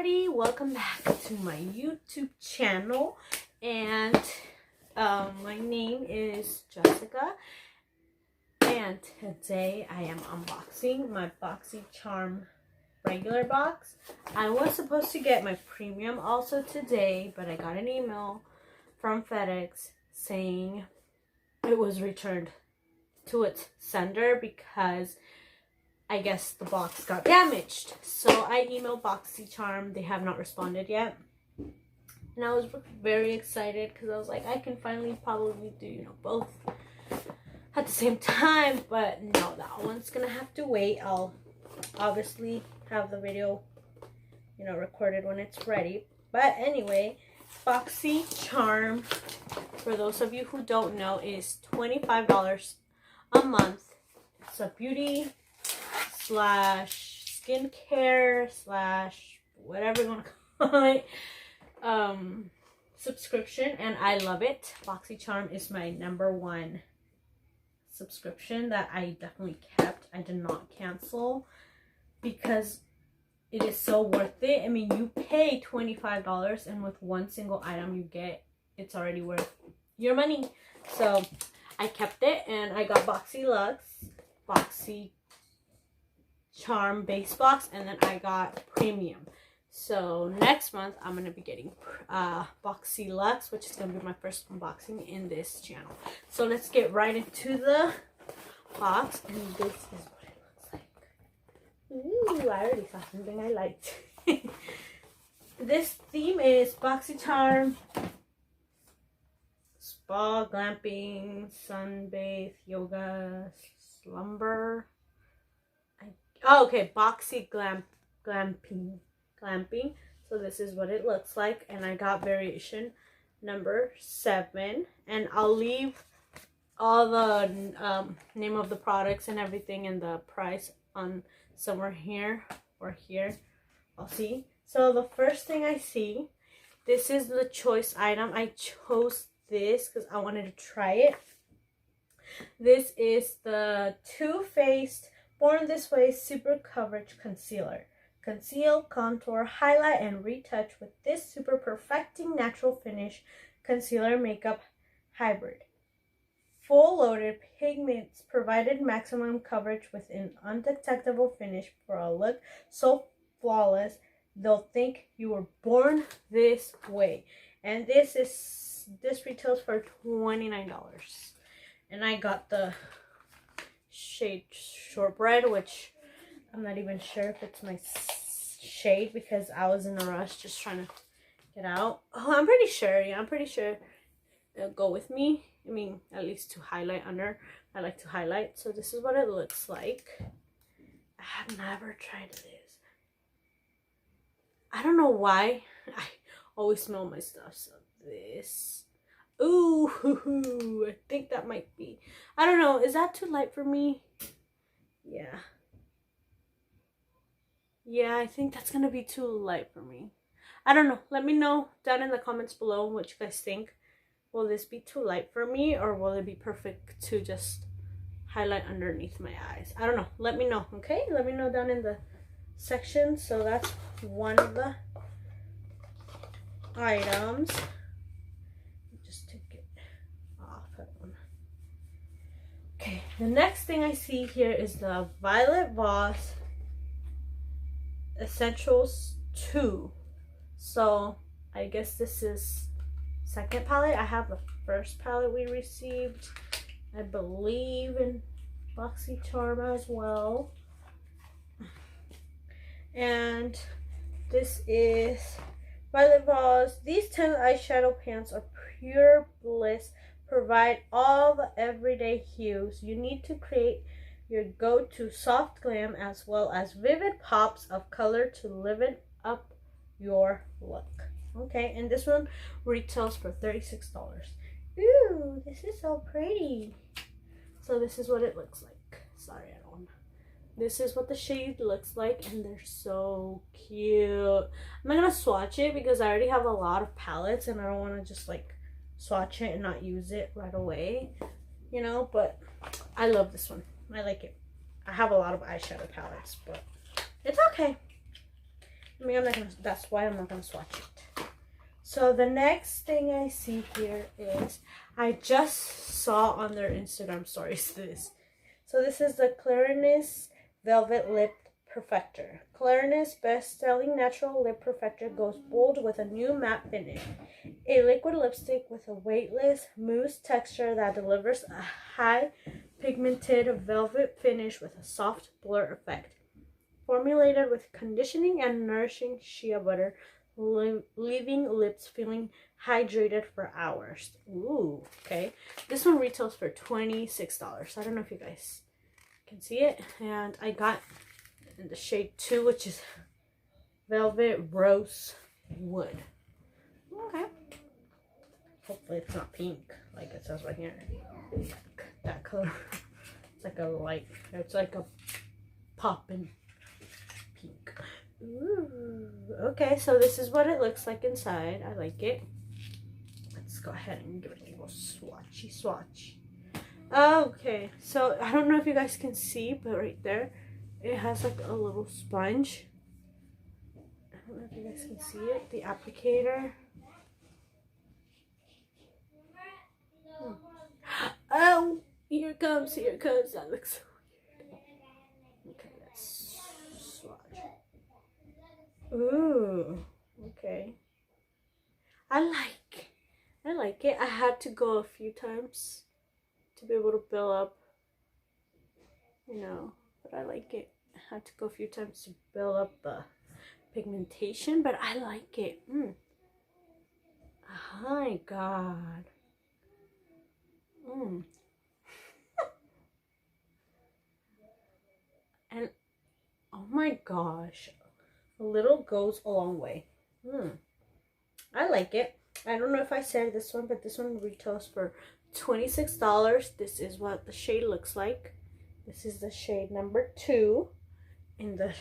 everybody, welcome back to my YouTube channel. And my name is Jessica, and today I am unboxing my Boxycharm regular box. I was supposed to get my premium also today, but I got an email from FedEx saying it was returned to its sender because I guess the box got damaged. So I emailed Boxycharm. They have not responded yet. And I was very excited because I was like, I can finally probably do, both at the same time. But no, that one's going to have to wait. I'll obviously have the video, recorded when it's ready. But anyway, Boxycharm, for those of you who don't know, is $25 a month. It's a beauty / skincare / whatever you want to call it subscription, and I love it. Boxycharm is my #1 subscription that I definitely kept. I did not cancel because it is so worth it. I mean, you pay $25 and with one single item you get, it's already worth your money. So I kept it, and I got Boxycharm base box, and then I got premium. So next month I'm going to be getting Boxyluxe, which is going to be my first unboxing in this channel. So let's get right into the box, and this is what it looks like. Ooh, I already saw something I liked. This theme is Boxycharm spa, glamping, sunbathe, yoga, slumber. Oh, okay, glamping. So this is what it looks like, and I got variation number 7, and I'll leave all the name of the products and everything and the price on somewhere here or here. I'll see. So the first thing I see, this is the choice item. I chose this because I wanted to try it. This is the Too Faced Born This Way Super Coverage Concealer. Conceal, contour, highlight, and retouch with this super perfecting natural finish concealer makeup hybrid. Full loaded pigments provided maximum coverage with an undetectable finish for a look so flawless they'll think you were born this way. And this retails for $29. And I got the shade Shortbread, which I'm not even sure if it's my shade because I was in a rush just trying to get out. Oh, I'm pretty sure. Yeah, I'm pretty sure it'll go with me. I mean, at least to highlight under. I like to highlight. So this is what it looks like. I have never tried this. I don't know why. I always smell my stuff. So this. Ooh, I think that might be. I don't know. Is that too light for me? Yeah. Yeah, I think that's going to be too light for me. I don't know. Let me know down in the comments below what you guys think. Will this be too light for me, or will it be perfect to just highlight underneath my eyes? I don't know. Let me know, okay? Let me know down in the section. So that's one of the items. Just take it off. Okay, the next thing I see here is the Violet Voss Essentials 2. So I guess this is second palette. I have the first palette we received, I believe, in Boxycharm as well. And this is Violet Voss. These 10 eyeshadow pans are pure bliss. Provide all the everyday hues you need to create your go-to soft glam as well as vivid pops of color to liven up your look. Okay, and this one retails for $36. Ooh, this is so pretty. So this is what it looks like. Sorry, I don't. This is what the shade looks like, and they're so cute. I'm not gonna swatch it because I already have a lot of palettes, and I don't want to just like swatch it and not use it right away, but I love this one. I like it. I have a lot of eyeshadow palettes, but it's okay. I mean, that's why I'm not gonna swatch it. So the next thing I see here is, I just saw on their Instagram stories this. So this is the Clarinis Velvet Lip Perfector. Clarinis best-selling natural lip perfector goes bold with a new matte finish. A liquid lipstick with a weightless mousse texture that delivers a high pigmented velvet finish with a soft blur effect. Formulated with conditioning and nourishing shea butter, leaving lips feeling hydrated for hours. Ooh, okay. This one retails for $26. I don't know if you guys can see it. And I got in the shade 2, which is Velvet Rose Wood. Okay. Hopefully it's not pink, like it says right here. That color. It's like a light. It's like a poppin' pink. Ooh. Okay, so this is what it looks like inside. I like it. Let's go ahead and give it a little swatchy swatch. Okay, so I don't know if you guys can see, but right there, it has like a little sponge. I don't know if you guys can see it. The applicator. Oh, here it comes, here it comes. That looks so weird. Okay, let's swatch. Ooh, okay. I like it. I had to go a few times to be able to build up, you know, but I like it. I had to go a few times to build up the pigmentation, but I like it. Oh my god. And oh my gosh, a little goes a long way. I like it. I don't know if I said this one, but this one retails for $26. This is what the shade looks like. This is the shade number 2, and the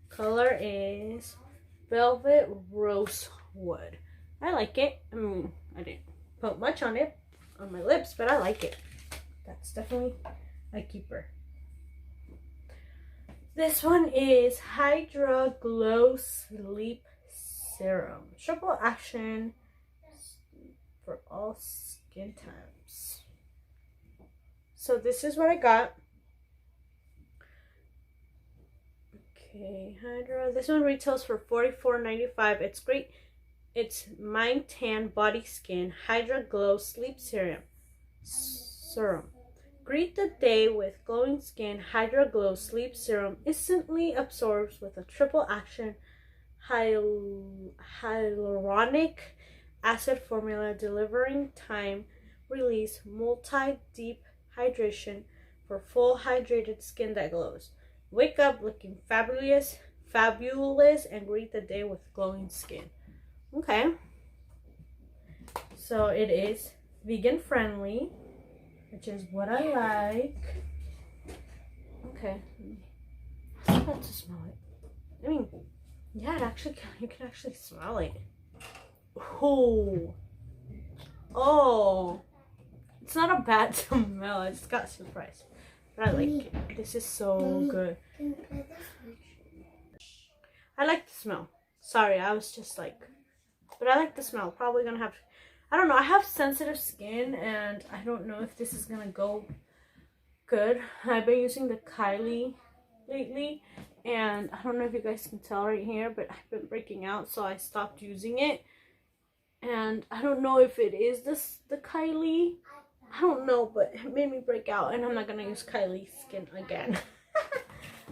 color is Velvet Rosewood. I like it. I didn't put much on it on my lips, but I like it. That's definitely a keeper. This one is Hydra Glow Sleep Serum. Triple action for all skin types. So this is what I got. Okay, Hydra. This one retails for $44.95. It's great. It's Mind Tan Body Skin Hydra Glow Sleep Serum. Greet the day with glowing skin. Hydra Glow Sleep Serum instantly absorbs with a triple action hyaluronic acid formula, delivering time release multi-deep hydration for full hydrated skin that glows. Wake up looking fabulous, and greet the day with glowing skin. Okay, so it is vegan friendly, which is what I like. Okay, I'm about to smell it. I mean, yeah, it actually, you can actually smell it. Oh, it's not a bad smell. I just got surprised, but I like it. This is so good. I like the smell. Sorry, I was just like, but I like the smell. Probably gonna have, I don't know. I have sensitive skin, and I don't know if this is gonna go good. I've been using the Kylie lately, and I don't know if you guys can tell right here, but I've been breaking out, so I stopped using it. And I don't know if it is the Kylie. I don't know, but it made me break out, and I'm not gonna use Kylie skin again.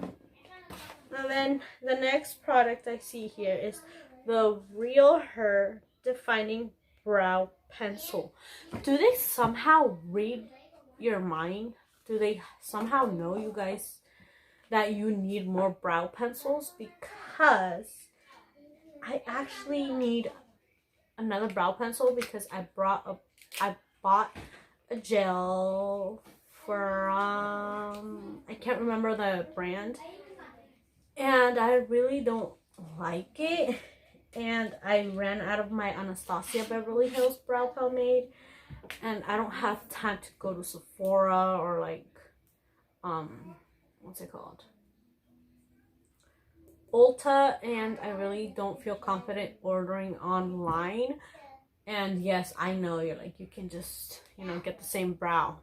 And then the next product I see here is the Real Her Defining Brow Pencil. Do they somehow read your mind? Do they somehow know, you guys, that you need more brow pencils? Because I actually need another brow pencil, because I bought a gel from, I can't remember the brand, and I really don't like it. And I ran out of my Anastasia Beverly Hills brow pomade, and I don't have time to go to Sephora or like what's it called, Ulta, and I really don't feel confident ordering online. And yes, I know you're like, you can just, get the same brow,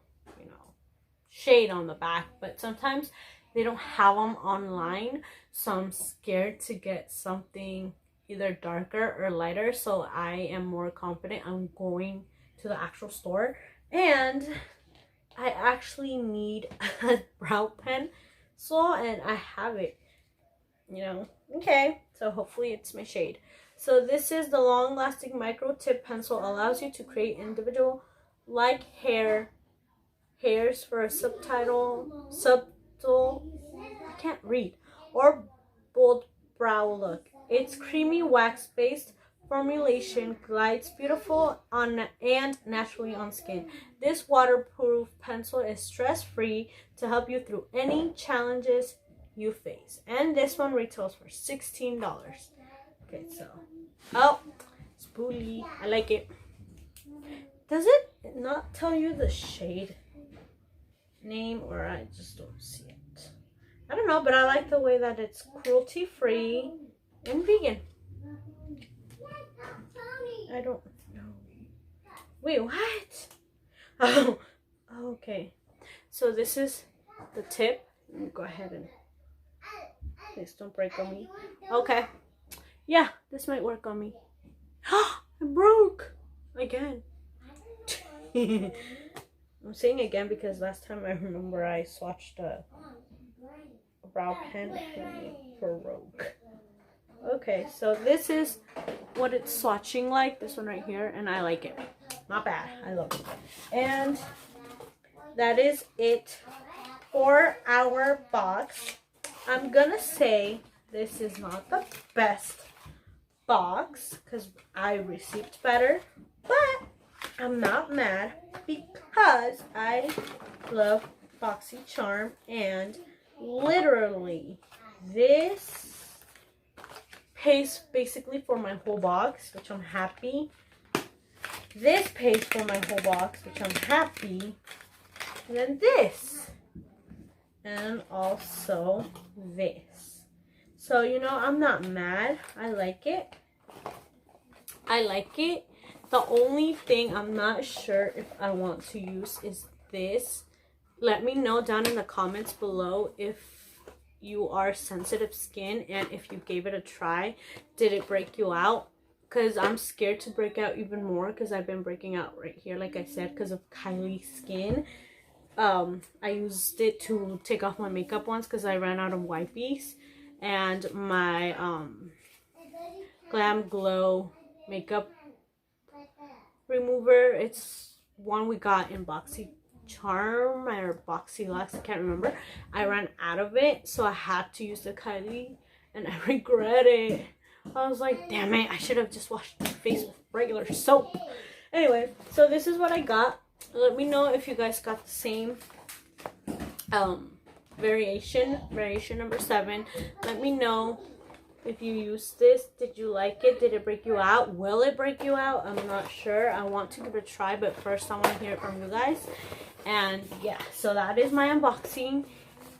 shade on the back, but sometimes they don't have them online, so I'm scared to get something either darker or lighter, so I am more confident I'm going to the actual store. And I actually need a brow pen, and I have it, okay, so hopefully it's my shade. So this is the long lasting micro tip pencil, allows you to create individual like hairs for a subtle, I can't read, or bold brow look. Its creamy wax-based formulation glides beautiful on and naturally on skin. This waterproof pencil is stress-free to help you through any challenges you face. And this one retails for $16. Okay, so, oh, spoolie. I like it. Does it not tell you the shade name, or I just don't see it? I don't know, but I like the way that it's cruelty free and vegan. I don't know. Wait, what? Oh, okay. So this is the tip. Let me go ahead and please don't break on me. Okay. Yeah, this might work on me. It broke again. I'm saying again because last time I remember I swatched a brow pen and it broke. Okay, so this is what it's swatching like, this one right here, and I like it. Not bad. I love it. And that is it for our box. I'm gonna say this is not the best box because I received better, but I'm not mad because I love Boxycharm, and literally this pays basically for my whole box, which I'm happy. This pays for my whole box, which I'm happy. And then this. And also this. So, I'm not mad. I like it. The only thing I'm not sure if I want to use is this. Let me know down in the comments below if you are sensitive skin and if you gave it a try. Did it break you out? Because I'm scared to break out even more because I've been breaking out right here, like I said, because of Kylie's skin. I used it to take off my makeup once because I ran out of wipes, and my Glam Glow makeup remover, it's one we got in Boxycharm or Boxylux, I can't remember. I ran out of it, so I had to use the Kylie, and I regret it. I was like, damn it, I should have just washed my face with regular soap. Anyway, so this is what I got. Let me know if you guys got the same variation number 7. Let me know if you used this. Did you like it? Did it break you out? Will it break you out? I'm not sure. I want to give it a try, but first I want to hear it from you guys. And yeah, so that is my unboxing.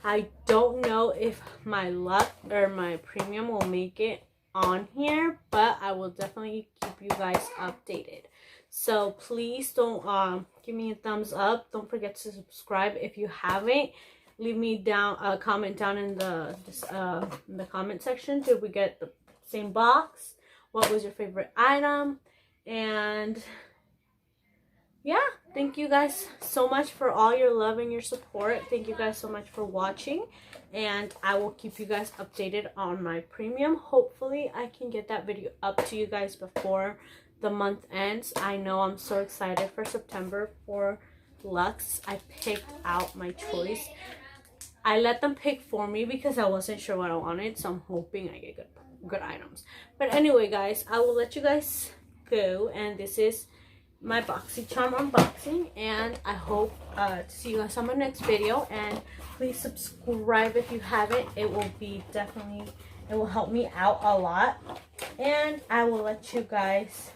I don't know if my Luxe or my premium will make it on here, but I will definitely keep you guys updated. So please don't give me a thumbs up. Don't forget to subscribe if you haven't. Leave me down a comment down in the comment section. Did we get the same box? What was your favorite item? And yeah, thank you guys so much for all your love and your support. Thank you guys so much for watching, and I will keep you guys updated on my premium. Hopefully I can get that video up to you guys before the month ends. I know I'm so excited for September for Luxe. I picked out my choice. I let them pick for me because I wasn't sure what I wanted, so I'm hoping I get good items. But anyway, guys, I will let you guys go, and this is my Boxycharm unboxing, and I hope to see you guys on my next video. And please subscribe if you haven't. It will help me out a lot, and I will let you guys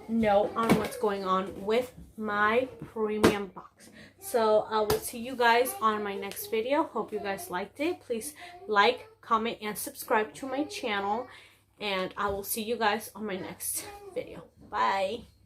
know on what's going on with my premium box. So I will see you guys on my next video. Hope you guys liked it. Please like, comment, and subscribe to my channel. And I will see you guys on my next video. Bye.